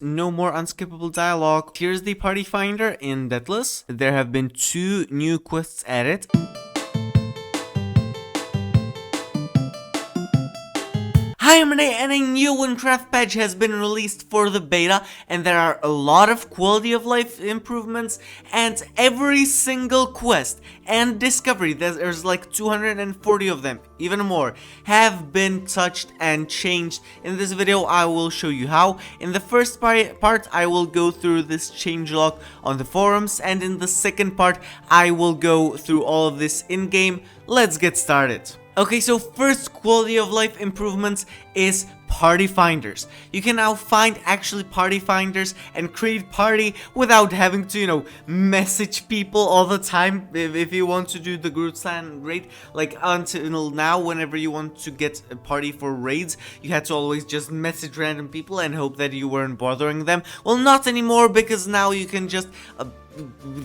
No more unskippable dialogue. Here's the party finder in Deathless. There have been 2 new quests added. Hi, I'm Renee, and a new Wynncraft patch has been released for the beta, and there are a lot of quality of life improvements, and every single quest and discovery, there's like 240 of them, even more, have been touched and changed. In this video, I will show you how. In the first part, I will go through this changelog on the forums, and in the second part, I will go through all of this in-game. Let's get started. Okay, so first quality of life improvements is party finders. You can now find actually party finders and create party without having to, message people all the time. If you want to do the group plan, great. Like until now, whenever you want to get a party for raids, you had to always just message random people and hope that you weren't bothering them. Well, not anymore, because now you can just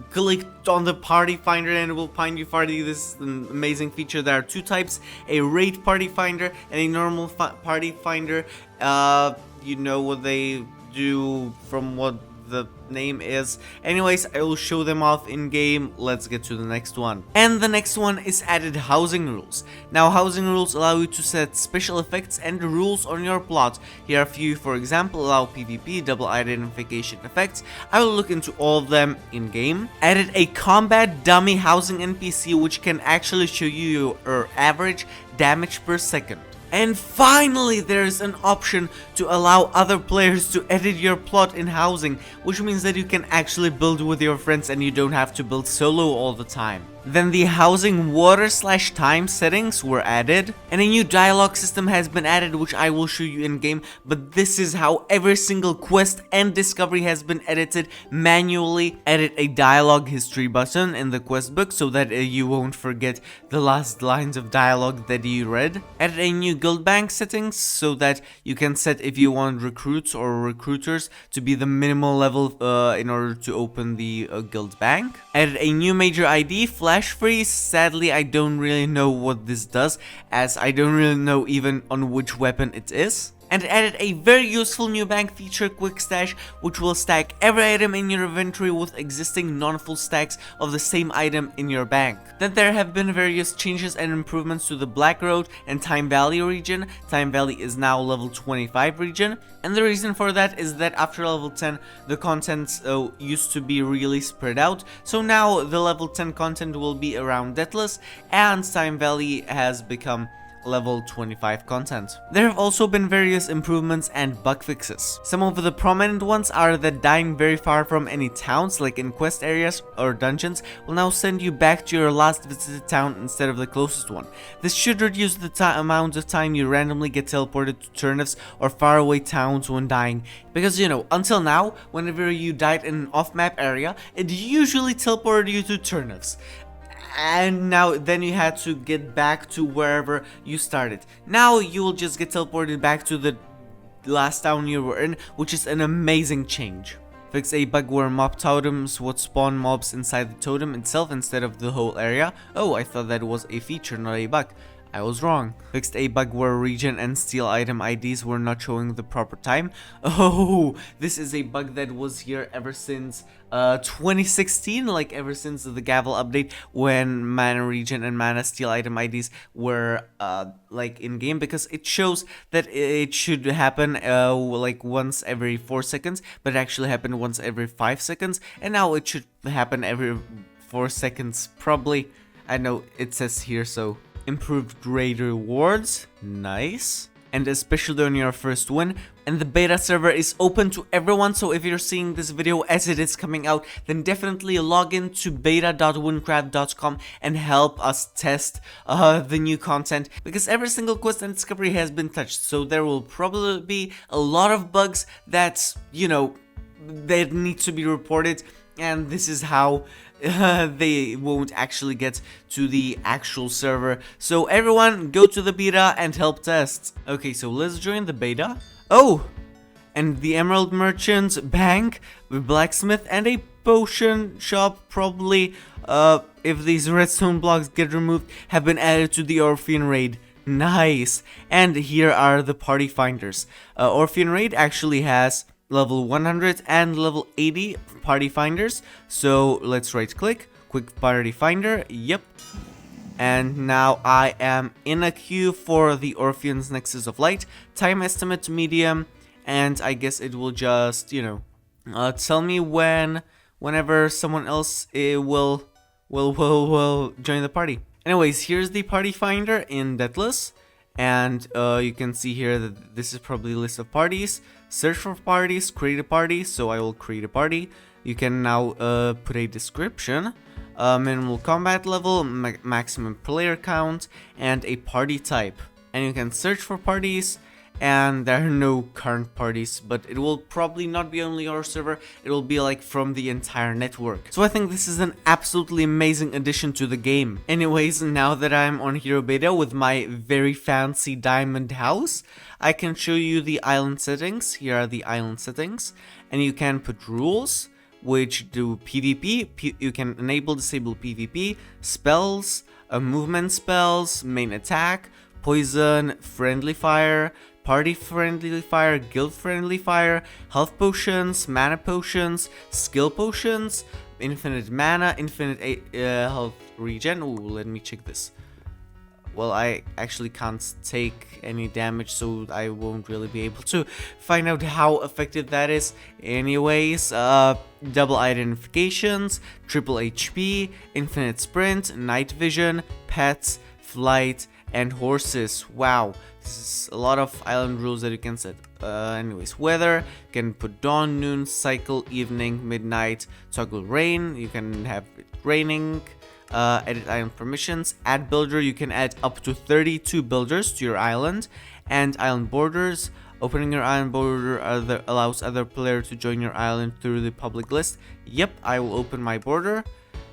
click on the party finder and it will find you party. This amazing feature. There are 2 types: a raid party finder and a normal party finder. You know what they do from what the name is. Anyways, I will show them off in game. Let's get to the next one. And the next one is added housing rules. Now, housing rules allow you to set special effects and rules on your plot. Here are a few. For example, allow PvP, double identification effects. I will look into all of them in game. Added a combat dummy housing NPC, which can actually show you your average damage per second. And finally, there is an option to allow other players to edit your plot in housing, which means that you can actually build with your friends and you don't have to build solo all the time. Then the housing water/time settings were added, and a new dialogue system has been added, which I will show you in game. But this is how every single quest and discovery has been edited manually. Edit a dialogue history button in the quest book so that you won't forget the last lines of dialogue that you read. Added a new guild bank settings so that you can set if you want recruits or recruiters to be the minimal level in order to open the guild bank. Added a new major ID, flash freeze. Sadly, I don't really know what this does, as I don't really know even on which weapon it is. And added a very useful new bank feature, quick stash, which will stack every item in your inventory with existing non-full stacks of the same item in your bank. Then there have been various changes and improvements to the Black Road and Time Valley region. Time Valley is now level 25 region, and the reason for that is that after level 10 the content used to be really spread out, so now the level 10 content will be around Deathless, and Time Valley has become level 25 content. There have also been various improvements and bug fixes. Some of the prominent ones are that dying very far from any towns, like in quest areas or dungeons, will now send you back to your last visited town instead of the closest one. This should reduce the amount of time you randomly get teleported to turnips or faraway towns when dying, because until now, whenever you died in an off-map area, it usually teleported you to turnips. And now then you had to get back to wherever you started. Now you will just get teleported back to the last town you were in, which is an amazing change. Fix a bug where mob totems would spawn mobs inside the totem itself instead of the whole area. Oh, I thought that was a feature, not a bug. I was wrong. Fixed a bug where region and steal item IDs were not showing the proper time. Oh, this is a bug that was here ever since 2016, like ever since the Gavel update, when mana region and mana steal item IDs were like in game, because it shows that it should happen like once every 4 seconds, but it actually happened once every 5 seconds, and now it should happen every 4 seconds probably. I know it says here so. Improved raid rewards, nice, and especially on your first win. And the beta server is open to everyone, so if you're seeing this video as it is coming out, then definitely log in to beta.wynncraft.com and help us test the new content, because every single quest and discovery has been touched, so there will probably be a lot of bugs that that need to be reported, and this is how they won't actually get to the actual server. So everyone, go to the beta and help test. Okay, so let's join the beta. Oh, and the Emerald Merchant Bank, the blacksmith, and a potion shop probably, if these redstone blocks get removed, have been added to the Orphean raid. Nice. And here are the party finders. Orphean raid actually has level 100 and level 80 party finders. So let's right click, quick party finder, yep. And now I am in a queue for the Orpheon's Nexus of Light, time estimate medium, and I guess it will just, you know, tell me whenever someone else will join the party. Anyways, here's the party finder in Deathless, and you can see here that this is probably a list of parties. Search for parties, create a party, so I will create a party. You can now put a description, minimal combat level, maximum player count, and a party type. And you can search for parties, and there are no current parties, but it will probably not be only our server, it will be like from the entire network. So I think this is an absolutely amazing addition to the game. Anyways, now that I'm on Hero Beta with my very fancy diamond house, I can show you the island settings. Here are the island settings, and you can put rules which do PvP, you can enable, disable PvP, spells, movement spells, main attack, poison, friendly fire, party friendly fire, guild friendly fire, health potions, mana potions, skill potions, infinite mana, infinite health regen. Ooh, let me check this. Well, I actually can't take any damage, so I won't really be able to find out how effective that is. Anyways, double identifications, triple HP, infinite sprint, night vision, pets, flight, and horses. Wow, this is a lot of island rules that you can set. Anyways, weather, you can put dawn, noon, cycle, evening, midnight, toggle rain, you can have it raining. Edit island permissions, add builder, you can add up to 32 builders to your island, and island borders. Opening your island border allows other players to join your island through the public list. Yep, I will open my border.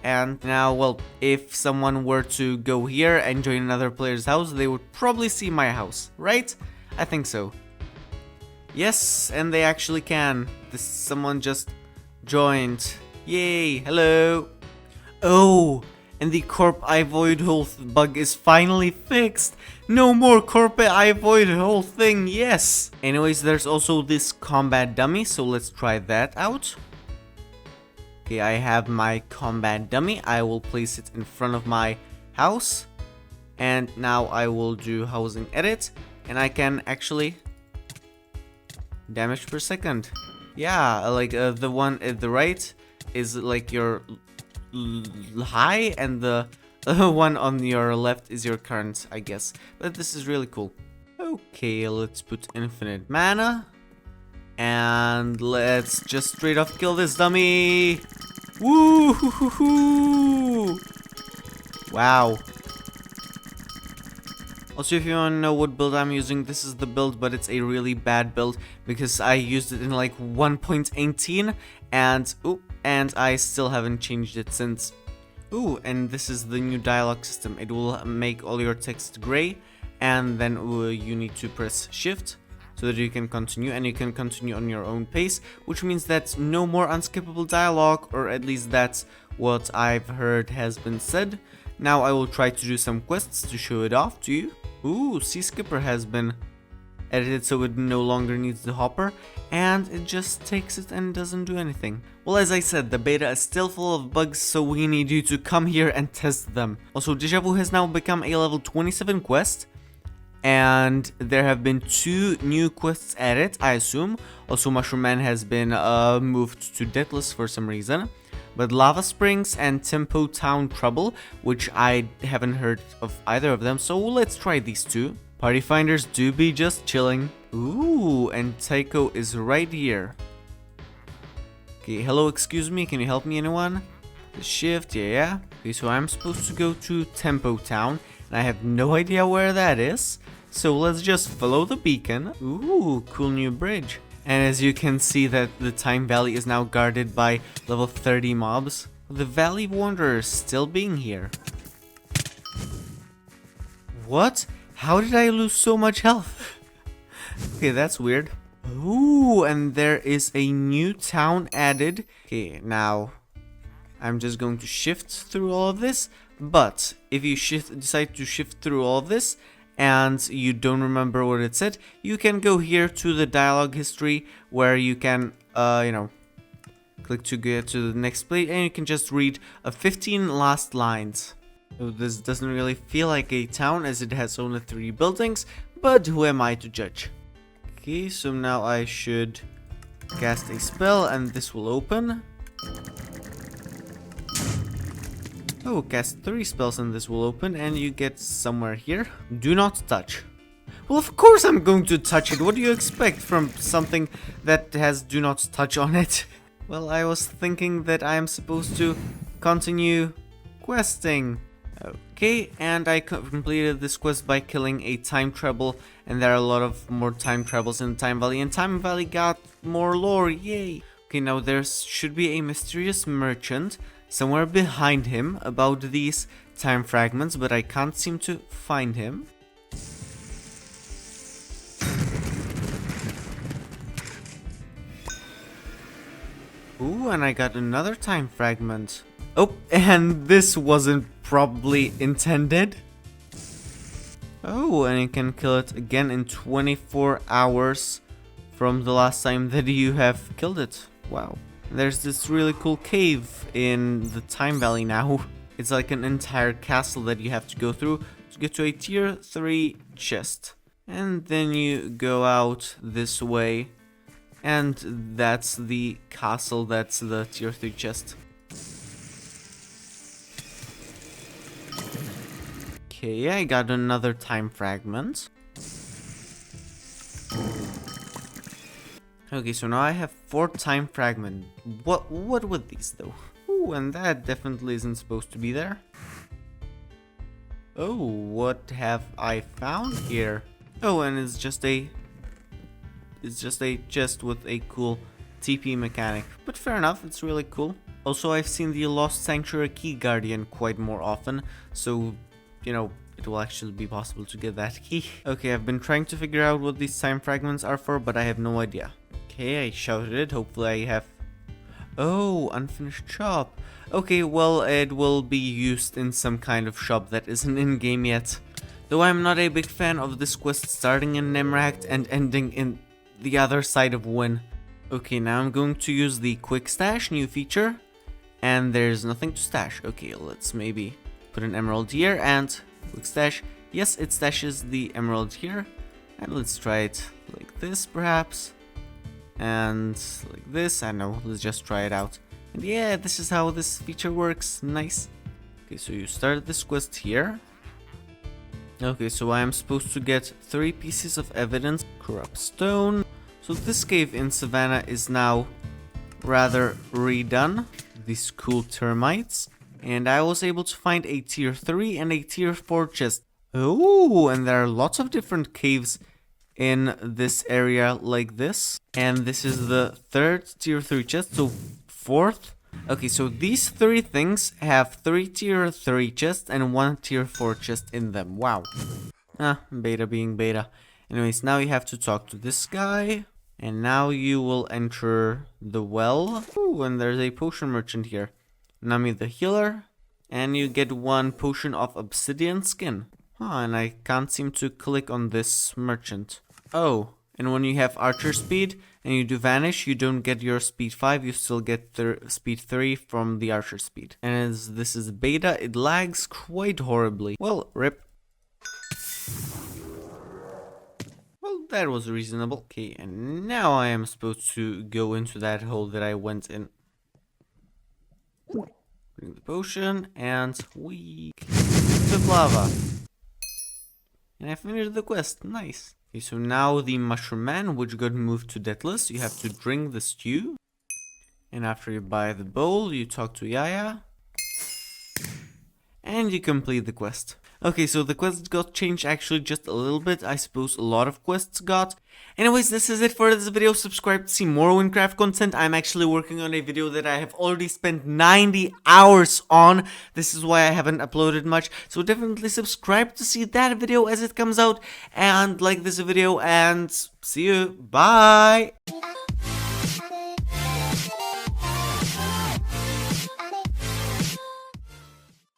And now, well, if someone were to go here and join another player's house, they would probably see my house, right? I think so. Yes, and they actually can. Someone just joined. Yay, hello. Oh, and the corp eye void hole bug is finally fixed. No more corp eye void hole thing, yes. Anyways, there's also this combat dummy, so let's try that out. Okay, I have my combat dummy. I will place it in front of my house. And now I will do housing edit, and I can actually damage per second. Yeah, like the one at the right is like your high, and the one on your left is your current, I guess. But this is really cool. Okay, let's put infinite mana, and let's just straight off kill this dummy. Woo hoo hoo hoo. Wow. Also, if you want to know what build I'm using, this is the build, but it's a really bad build because I used it in like 1.18, and I still haven't changed it since. Ooh, and this is the new dialogue system. It will make all your text gray, and then you need to press shift so that you can continue, and you can continue on your own pace, which means that no more unskippable dialogue, or at least that's what I've heard has been said. Now I will try to do some quests to show it off to you. Ooh, Sea Skipper has been edited so it no longer needs the hopper, and it just takes it and doesn't do anything. Well, as I said, the beta is still full of bugs, so we need you to come here and test them. Also, Deja Vu has now become a level 27 quest, and there have been 2 new quests added, I assume. Also, Mushroom Man has been moved to Deathless for some reason. But Lava Springs and Tempo Town Trouble, which I haven't heard of either of them, so let's try these 2. Party finders do be just chilling. Ooh, and Tycho is right here. Okay, hello, excuse me, can you help me, anyone? The shift, yeah. Okay, so I'm supposed to go to Tempo Town, and I have no idea where that is. So let's just follow the beacon. Ooh, cool new bridge. And as you can see that the Time Valley is now guarded by level 30 mobs. The Valley Wanderers still being here. What? How did I lose so much health? Okay, that's weird. Ooh, and there is a new town added. Okay, now I'm just going to shift through all of this. But if you decide to shift through all of this and you don't remember what it said, you can go here to the dialogue history where you can, click to get to the next plate, and you can just read 15 last lines. So this doesn't really feel like a town as it has only 3 buildings, but who am I to judge? Okay, so now I should cast a spell and this will open. Oh, cast 3 spells and this will open, and you get somewhere here. Do not touch. Well, of course I'm going to touch it. What do you expect from something that has do not touch on it? Well, I was thinking that I am supposed to continue questing. Okay, and I completed this quest by killing a time trouble, and there are a lot of more time troubles in Time Valley, and Time Valley got more lore, yay! Okay, now there should be a mysterious merchant somewhere behind him about these time fragments, but I can't seem to find him. Ooh, and I got another time fragment. Oh, and this wasn't probably intended. Oh, and you can kill it again in 24 hours from the last time that you have killed it. Wow. There's this really cool cave in the Time Valley now. It's like an entire castle that you have to go through to get to a tier 3 chest. And then you go out this way, and that's the castle, that's the tier 3 chest. Okay, I got another time fragment. Okay, so now I have 4 time fragments. What with these though? Ooh, and that definitely isn't supposed to be there. Oh, what have I found here? Oh, and it's just a chest with a cool TP mechanic. But fair enough, it's really cool. Also, I've seen the Lost Sanctuary Key Guardian quite more often, so it will actually be possible to get that key. Okay, I've been trying to figure out what these time fragments are for, but I have no idea. Okay, I shouted it. Hopefully I have... Oh, unfinished shop. Okay, well, it will be used in some kind of shop that isn't in-game yet. Though I'm not a big fan of this quest starting in Nemract and ending in the other side of Wynn. Okay, now I'm going to use the quick stash new feature. And there's nothing to stash. Okay, let's maybe put an emerald here and quick stash. Yes, it stashes the emerald here. And let's try it like this perhaps. And like this, I don't know, let's just try it out. And yeah, this is how this feature works, nice. Okay, so you started this quest here. Okay, so I am supposed to get 3 pieces of evidence, corrupt stone. So this cave in Savannah is now rather redone, these cool termites. And I was able to find a tier 3 and a tier 4 chest. Oh, and there are lots of different caves in this area like this. And this is the 3rd tier 3 chest, so 4th. Okay, so these 3 things have 3 tier 3 chests and 1 tier 4 chest in them. Wow. Beta being beta. Anyways, now you have to talk to this guy. And now you will enter the well. Ooh, and there's a potion merchant here. Nami the healer. And you get 1 potion of obsidian skin. And I can't seem to click on this merchant. Oh, and when you have archer speed and you do vanish, you don't get your speed 5, you still get speed 3 from the archer speed. And as this is beta, it lags quite horribly. Well, rip. Well, that was reasonable. Okay, and now I am supposed to go into that hole that I went in. Bring the potion, and we took lava. And I finished the quest, nice. Okay, so now the Mushroom Man, which got moved to Deathless, you have to drink the stew. And after you buy the bowl, you talk to Yaya. And you complete the quest. Okay, so the quest got changed actually just a little bit. I suppose a lot of quests got. Anyways, this is it for this video. Subscribe to see more Wynncraft content. I'm actually working on a video that I have already spent 90 hours on. This is why I haven't uploaded much. So definitely subscribe to see that video as it comes out. And like this video and see you. Bye!